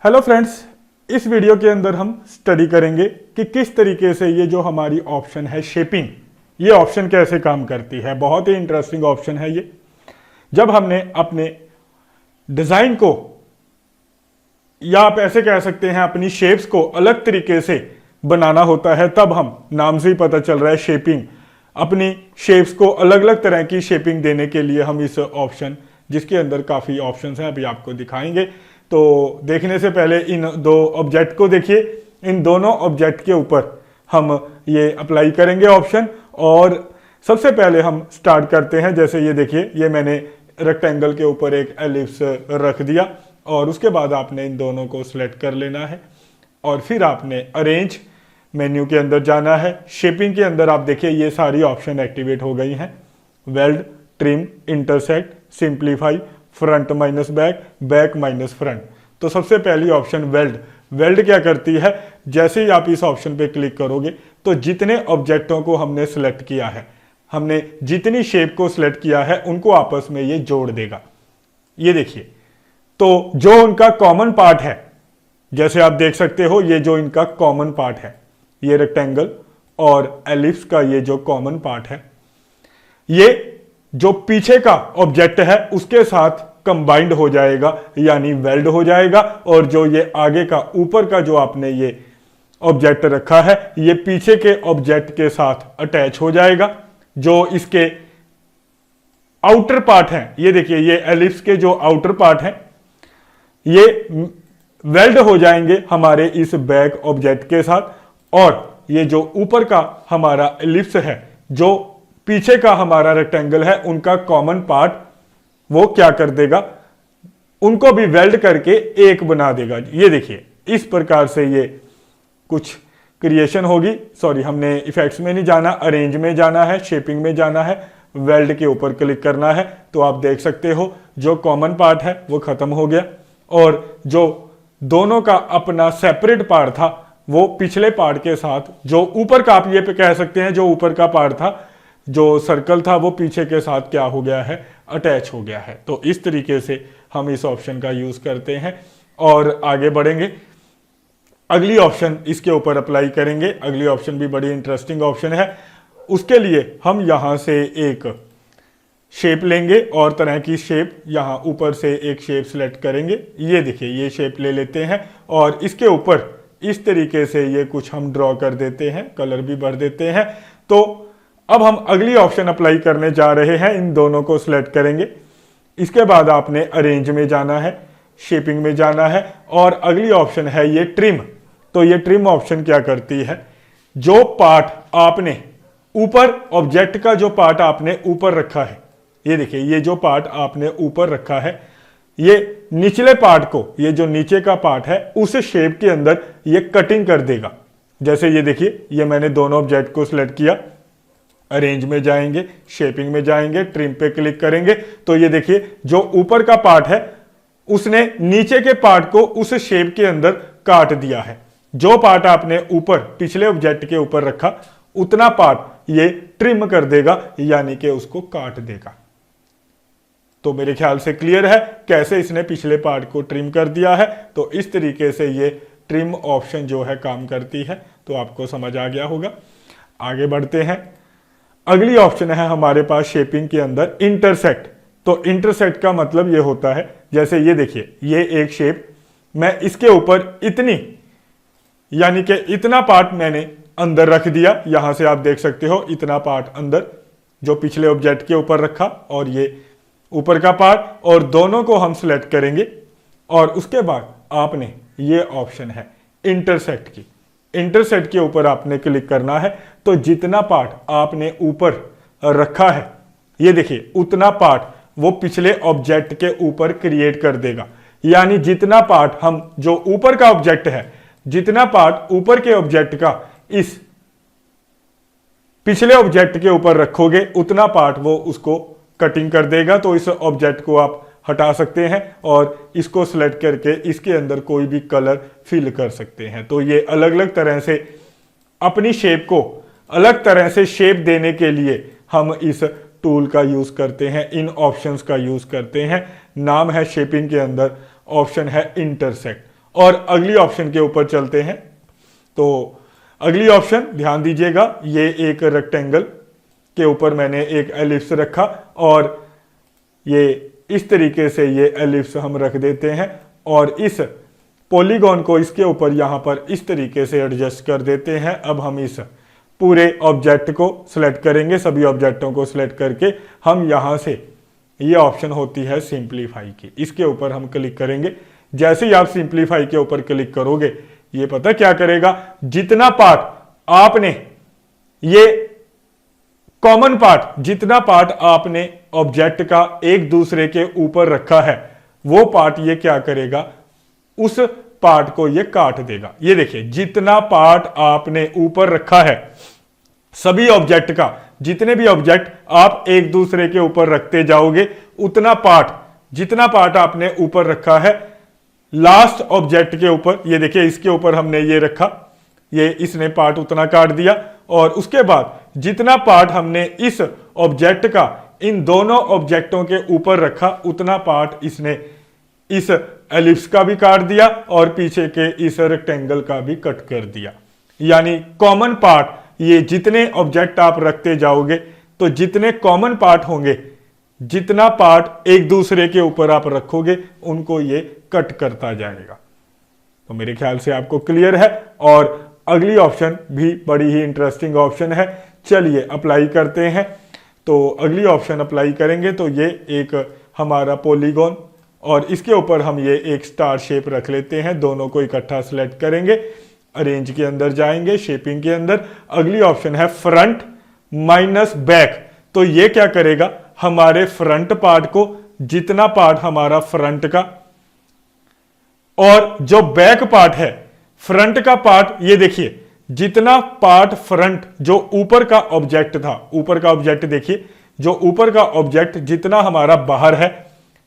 Hello friends, इस video के अंदर हम स्टडी करेंगे कि किस तरीके से ये जो हमारी ऑप्शन है शेपिंग, ये ऑप्शन कैसे काम करती है। बहुत ही इंटरेस्टिंग ऑप्शन है ये। जब हमने अपने डिजाइन को, या आप ऐसे कह सकते हैं अपनी शेप्स को अलग तरीके से बनाना होता है, तब हम, नाम से ही पता चल रहा है शेपिंग, अपनी शेप्स को अलग अलग तरह की शेपिंग देने के लिए हम इस ऑप्शन, जिसके अंदर काफ़ी ऑप्शंस हैं, अभी आपको दिखाएंगे। तो देखने से पहले इन दो ऑब्जेक्ट को देखिए। इन दोनों ऑब्जेक्ट के ऊपर हम ये अप्लाई करेंगे ऑप्शन। और सबसे पहले हम स्टार्ट करते हैं। जैसे ये देखिए, ये मैंने रेक्टेंगल के ऊपर एक एलिप्स रख दिया और उसके बाद आपने इन दोनों को सिलेक्ट कर लेना है और फिर आपने अरेंज मेन्यू के अंदर जाना है। शेपिंग के अंदर आप देखिए ये सारी ऑप्शन एक्टिवेट हो गई हैं। Weld, trim, intersect, simplify, front minus back, back minus front. तो सबसे पहली ऑप्शन वेल्ड। वेल्ड क्या करती है, जैसे ही आप इस ऑप्शन पे क्लिक करोगे तो जितने ऑब्जेक्टों को हमने सेलेक्ट किया है, हमने जितनी शेप को सिलेक्ट किया है, उनको आपस में ये जोड़ देगा। ये देखिए, तो जो उनका कॉमन पार्ट है, जैसे आप देख सकते हो, ये जो इनका कॉमन पार्ट है, ये रेक्टेंगल और एलिप्स का ये जो कॉमन पार्ट है, ये जो पीछे का ऑब्जेक्ट है उसके साथ कंबाइंड हो जाएगा, यानी वेल्ड हो जाएगा। और जो ये आगे का, ऊपर का जो आपने ये ऑब्जेक्ट रखा है, ये पीछे के ऑब्जेक्ट के साथ अटैच हो जाएगा। जो इसके आउटर पार्ट है, ये देखिए, ये एलिप्स के जो आउटर पार्ट है, ये वेल्ड हो जाएंगे हमारे इस बैक ऑब्जेक्ट के साथ। और ये जो ऊपर का हमारा एलिप्स है, जो पीछे का हमारा रेक्टेंगल है, उनका कॉमन पार्ट वो क्या कर देगा, उनको भी वेल्ड करके एक बना देगा। ये देखिए, इस प्रकार से ये कुछ क्रिएशन होगी। सॉरी, हमने इफेक्ट्स में नहीं जाना, अरेंज में जाना है, शेपिंग में जाना है, वेल्ड के ऊपर क्लिक करना है। तो आप देख सकते हो जो कॉमन पार्ट है वो खत्म हो गया और जो दोनों का अपना सेपरेट पार्ट था वो पिछले पार्ट के साथ, जो ऊपर का, आप ये पे कह सकते हैं, जो ऊपर का पार्ट था, जो सर्कल था, वो पीछे के साथ क्या हो गया है, अटैच हो गया है। तो इस तरीके से हम इस ऑप्शन का यूज करते हैं और आगे बढ़ेंगे। अगली ऑप्शन इसके ऊपर अप्लाई करेंगे। अगली ऑप्शन भी बड़ी इंटरेस्टिंग ऑप्शन है। उसके लिए हम यहां से एक शेप लेंगे और तरह की शेप, यहां ऊपर से एक शेप सिलेक्ट करेंगे। ये देखिए, ये शेप ले लेते हैं और इसके ऊपर इस तरीके से ये कुछ हम ड्रॉ कर देते हैं, कलर भी भर देते हैं। तो अब हम अगली ऑप्शन अप्लाई करने जा रहे हैं। इन दोनों को सिलेक्ट करेंगे। इसके बाद आपने अरेंज में जाना है, शेपिंग में जाना है और अगली ऑप्शन है ये ट्रिम। तो ये ट्रिम ऑप्शन क्या करती है, जो पार्ट आपने ऊपर, ऑब्जेक्ट का जो पार्ट आपने ऊपर रखा है, ये देखिए, ये जो पार्ट आपने ऊपर रखा है, ये निचले पार्ट को, ये जो नीचे का पार्ट है, उस शेप के अंदर ये कटिंग कर देगा। जैसे ये देखिए, ये मैंने दोनों ऑब्जेक्ट को सिलेक्ट किया, अरेंज में जाएंगे, शेपिंग में जाएंगे, ट्रिम पे क्लिक करेंगे। तो ये देखिए, जो ऊपर का पार्ट है उसने नीचे के पार्ट को उस शेप के अंदर काट दिया है। जो पार्ट आपने ऊपर पिछले ऑब्जेक्ट के ऊपर रखा, उतना पार्ट ये ट्रिम कर देगा, यानी कि उसको काट देगा। तो मेरे ख्याल से क्लियर है कैसे इसने पिछले पार्ट को ट्रिम कर दिया है। तो इस तरीके से ये ट्रिम ऑप्शन जो है काम करती है। तो आपको समझ आ गया होगा। आगे बढ़ते हैं। अगली ऑप्शन है हमारे पास शेपिंग के अंदर इंटरसेक्ट। तो इंटरसेक्ट का मतलब ये होता है, जैसे ये देखिए, ये एक शेप, मैं इसके ऊपर इतनी, यानी कि इतना पार्ट मैंने अंदर रख दिया। यहां से आप देख सकते हो, इतना पार्ट अंदर जो पिछले ऑब्जेक्ट के ऊपर रखा, और ये ऊपर का पार्ट, और दोनों को हम सिलेक्ट करेंगे। और उसके बाद आपने, ये ऑप्शन है इंटरसेक्ट की, इंटरसेक्ट के ऊपर आपने क्लिक करना है। तो जितना पार्ट आपने ऊपर रखा है, ये देखिए, उतना पार्ट वो पिछले ऑब्जेक्ट के ऊपर क्रिएट कर देगा। यानी जितना पार्ट हम, जो ऊपर का ऑब्जेक्ट है, जितना पार्ट ऊपर के ऑब्जेक्ट का इस पिछले ऑब्जेक्ट के ऊपर रखोगे, उतना पार्ट वो उसको कटिंग कर देगा। तो इस ऑब्जेक्ट को आप हटा सकते हैं और इसको सिलेक्ट करके इसके अंदर कोई भी कलर फिल कर सकते हैं। तो ये अलग अलग तरह से अपनी शेप को अलग तरह से शेप देने के लिए हम इस टूल का यूज करते हैं, इन ऑप्शंस का यूज करते हैं। नाम है शेपिंग के अंदर, ऑप्शन है इंटरसेक्ट। और अगली ऑप्शन के ऊपर चलते हैं। तो अगली ऑप्शन ध्यान दीजिएगा, ये एक रेक्टेंगल के ऊपर मैंने एक एलिप्स रखा और ये इस तरीके से ये एलिप्स हम रख देते हैं और इस पॉलीगॉन को इसके ऊपर यहां पर इस तरीके से एडजस्ट कर देते हैं। अब हम इस पूरे ऑब्जेक्ट को सिलेक्ट करेंगे, सभी ऑब्जेक्टों को सिलेक्ट करके हम यहां से, ये ऑप्शन होती है सिंप्लीफाई की, इसके ऊपर हम क्लिक करेंगे। जैसे ही आप सिंप्लीफाई के ऊपर क्लिक करोगे, ये पता क्या करेगा, जितना पार्ट आपने, ये कॉमन पार्ट, जितना पार्ट आपने ऑब्जेक्ट का एक दूसरे के ऊपर रखा है, वो पार्ट ये क्या करेगा, उस पार्ट को ये काट देगा। ये देखिए, जितना पार्ट आपने ऊपर रखा है, सभी ऑब्जेक्ट का, जितने भी ऑब्जेक्ट आप एक दूसरे के ऊपर रखते जाओगे, उतना पार्ट, जितना पार्ट आपने ऊपर रखा है, लास्ट ऑब्जेक्ट के ऊपर, ये देखिए इसके ऊपर हमने ये रखा, ये इसने पार्ट उतना काट दिया। और उसके बाद जितना पार्ट हमने इस ऑब्जेक्ट का इन दोनों ऑब्जेक्टों के ऊपर रखा, उतना पार्ट इसने इस एलिप्स का भी काट दिया और पीछे के इस रेक्टेंगल का भी कट कर दिया। यानी कॉमन पार्ट, ये जितने ऑब्जेक्ट आप रखते जाओगे, तो जितने कॉमन पार्ट होंगे, जितना पार्ट एक दूसरे के ऊपर आप रखोगे, उनको ये कट करता जाएगा। तो मेरे ख्याल से आपको क्लियर है। और अगली ऑप्शन भी बड़ी ही इंटरेस्टिंग ऑप्शन है, चलिए अप्लाई करते हैं। तो अगली ऑप्शन अप्लाई करेंगे तो ये एक हमारा पॉलीगॉन और इसके ऊपर हम ये एक स्टार शेप रख लेते हैं। दोनों को इकट्ठा सेलेक्ट करेंगे, अरेंज के अंदर जाएंगे, शेपिंग के अंदर। अगली ऑप्शन है फ्रंट माइनस बैक। तो ये क्या करेगा, हमारे फ्रंट पार्ट को, जितना पार्ट हमारा फ्रंट का और जो बैक पार्ट है, फ्रंट का पार्ट, ये देखिए जितना पार्ट फ्रंट, जो ऊपर का ऑब्जेक्ट था, ऊपर का ऑब्जेक्ट देखिए, जो ऊपर का ऑब्जेक्ट जितना हमारा बाहर है,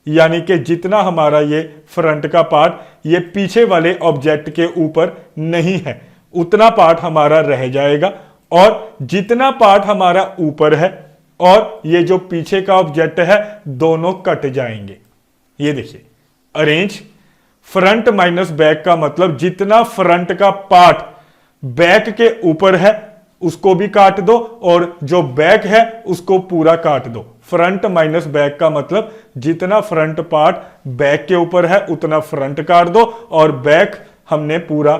यानी कि जितना हमारा ये फ्रंट का पार्ट ये पीछे वाले ऑब्जेक्ट के ऊपर नहीं है, उतना पार्ट हमारा रह जाएगा। और जितना पार्ट हमारा ऊपर है और ये जो पीछे का ऑब्जेक्ट है, दोनों कट जाएंगे। ये देखिए, अरेंज फ्रंट माइनस बैक का मतलब जितना फ्रंट का पार्ट बैक के ऊपर है उसको भी काट दो और जो बैक है उसको पूरा काट दो। फ्रंट माइनस बैक का मतलब जितना फ्रंट पार्ट बैक के ऊपर है उतना फ्रंट काट दो और बैक हमने पूरा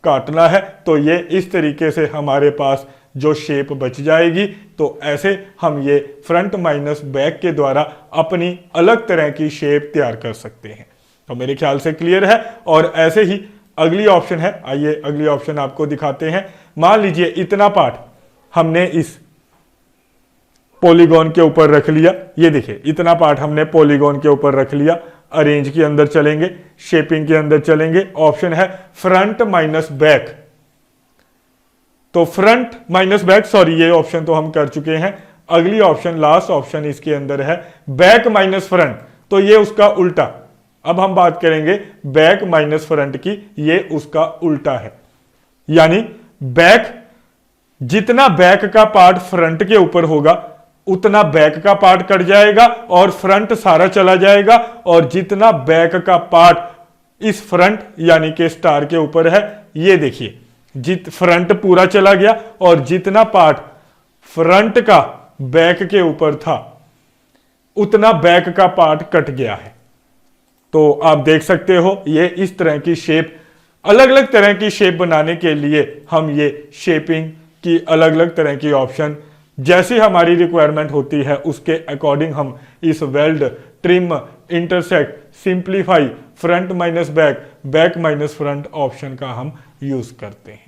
काटना है। तो ये इस तरीके से हमारे पास जो शेप बच जाएगी। तो ऐसे हम ये फ्रंट माइनस बैक के द्वारा अपनी अलग तरह की शेप तैयार कर सकते हैं। तो मेरे ख्याल से क्लियर है। और ऐसे ही अगली ऑप्शन है, आइए अगली ऑप्शन आपको दिखाते हैं। मान लीजिए इतना पार्ट हमने इस पॉलीगॉन के ऊपर रख लिया, ये देखिए इतना पार्ट हमने पॉलीगॉन के ऊपर रख लिया। अरेंज के अंदर चलेंगे, शेपिंग के अंदर चलेंगे, ऑप्शन है फ्रंट माइनस बैक। तो फ्रंट माइनस बैक, सॉरी ये ऑप्शन तो हम कर चुके हैं। अगली ऑप्शन, लास्ट ऑप्शन इसके अंदर है बैक माइनस फ्रंट। तो ये उसका उल्टा, अब हम बात करेंगे बैक माइनस फ्रंट की, ये उसका उल्टा है। यानी बैक, जितना बैक का पार्ट फ्रंट के ऊपर होगा उतना बैक का पार्ट कट जाएगा और फ्रंट सारा चला जाएगा। और जितना बैक का पार्ट इस फ्रंट यानी कि स्टार के ऊपर है, ये देखिए जित फ्रंट पूरा चला गया और जितना पार्ट फ्रंट का बैक के ऊपर था उतना बैक का पार्ट कट गया है। तो आप देख सकते हो ये इस तरह की शेप, अलग अलग तरह की शेप बनाने के लिए हम ये शेपिंग की अलग अलग तरह की ऑप्शन जैसी हमारी रिक्वायरमेंट होती है उसके अकॉर्डिंग हम इस weld, trim, intersect, simplify, front minus back, back minus front option का हम यूज करते हैं।